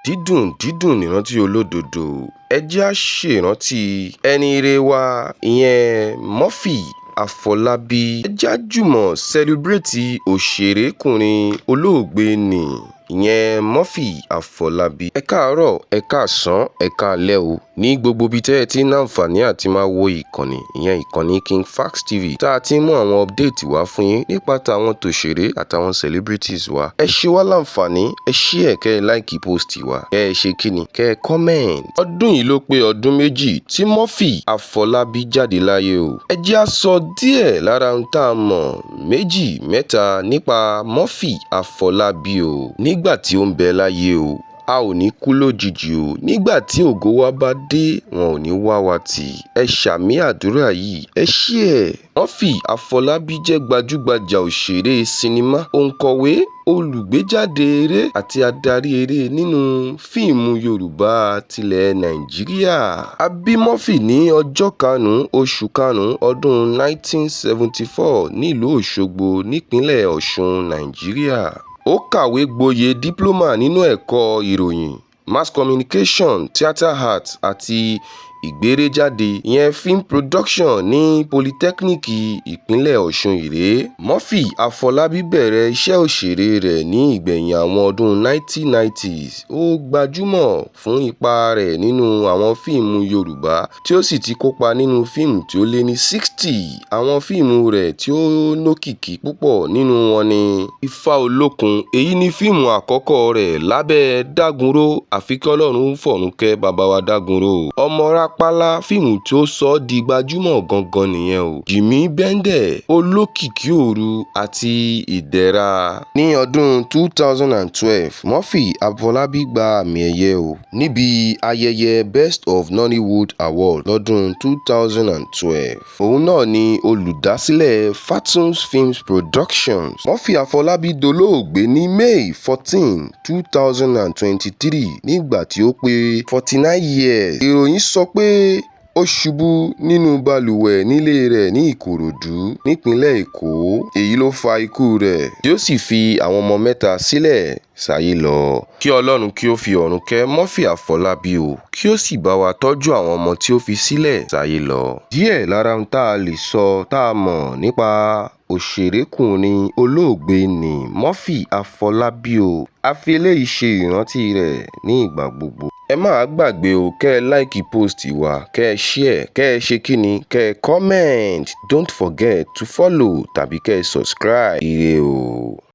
dídùn dídùn nírántí olódodo. Ẹ jẹ́ á ṣèrántí ẹni ire wa ìyẹn Murphy Àfọlábí. Ẹ jẹ́ á jùmọ̀ sẹlẹbírẹ́tì òṣèrékùnrin olóògbé nì ìyẹn Murphy Àfọlábí. Ẹ káàárọ̀, ẹ káàsán, ẹ káalẹ́ o ní gbogbo ibi tẹ́ ẹ ti ní àǹfààní àti máa wo ìkànnì ìyẹn ìkànnì KingFax TV tá a ti ń mú àwọn update wá fún yín nípa tàwọn tòṣèré àtàwọn celebrities wa. Ẹ ṣe wá láǹfààní, ẹ share kẹ́ ẹ like post wa, kẹ́ ẹ ṣe kíni, kẹ́ ẹ comment. Ọdún yìí ló pé ọdún méjì tí Murphy Àfọlábí jáde láyé o. Ẹ jẹ́ á sọ díẹ̀ lára ohun tá a mọ̀ méjì mẹ́ta nípa Murphy Àfọlábí o. Nígbà tí ó ń bẹ láyé o, a ò ní kú lójijì o. Nígbà tí ògo wa bá dé, wọn ò ní wá wa tì. Ẹ ṣàmì àdúrà yìí, ẹ share. Murphy Àfọlábí jẹ́ gbajúgbajà òṣèré sinimá, òǹkọ̀wé, olùgbéjáde eré àti adarí eré nínú fíìmù Yorùbá tilẹ̀ Nàìjíríà. A bí Murphy ní ọjọ́ 5 oṣù karùn-ún ọdún 1974 nílùú Òṣogbo nípínlẹ̀ Ọ̀ṣun, Nàìjíríà. Ó kàwé gboyè dípúlọ́mà nínú ẹ̀kọ́ ìròyìn, mass communication, theatre arts àti ìgbéréjáde ìyẹn film production ní polytechnic ìpínlẹ̀ Ọ̀ṣun ìré. Murphy Àfọlábí bẹ̀rẹ̀ iṣẹ́ òṣèré rẹ̀ ní ìgbẹ̀yìn àwọn ọdún 1990s. Ó gbajúmọ̀ fún ipa rẹ̀ nínú àwọn fíìmù Yorùbá tí ó sì ti kópa nínú fíìmù tí ó lé ní 60. Àwọn fíìmù rẹ̀ tí ó lókìkí púpọ̀ nínú wọn ni Ifá Olókun. Èyí ni fíìmù àkọ́kọ́ rẹ̀ lábẹ́ Dágunró, àfi kí Ọlọ́run fọ̀run kẹ́ bàbá wa Dágunró. Ọmọ Rápálá, fíìmù tí ó sọ ọ́ di gbajúmọ̀ gangan nìyẹn o. Jìmí Bẹ́ndẹ̀, Olókìkí Òru àti Ìdẹ̀ra. Ní ọdún 2012, Murphy Àfọlábí gba àmì ẹ̀yẹ o níbi ayẹyẹ Best of Nollywood Award lọ́dún 2012. Òun náà ni olùdásílẹ̀ Fatuns Films Productions. Murphy Àfọlábí dolóògbé ní May 14, 2023 nígbà tí ó pé 49 years. Ìròyìn sọ pé ó ṣubú nínú balùwẹ̀ nílé rẹ̀ ní Ìkòròdú nípínlẹ̀ Èkó. Èyí ló fa ikú rẹ̀ tí ó sì fi àwọn ọmọ mẹ́ta sílẹ̀ sáyé lọ. Kí Ọlọ́run kí ó fi ọ̀run kẹ́ Murphy Àfọlábí o, kí ó sì bá wa tọ́jú àwọn ọmọ tí ó fi sílẹ̀ sáyé lọ. Díẹ̀ lára ohun tá a lè sọ tá a mọ̀ nípa òṣèrékùnrin olóògbé nì Murphy Àfọlábí o. A fi eléyìí ṣe ìrántí rẹ̀ ní ìgbà gbogbo. Ẹ má gbàgbé o, kẹ́ ẹ like post wa, kẹ́ ẹ share, kẹ́ ẹ ṣe kíni, kẹ́ ẹ comment. Don't forget to follow tàbí kẹ́ ẹ subscribe. Ire o.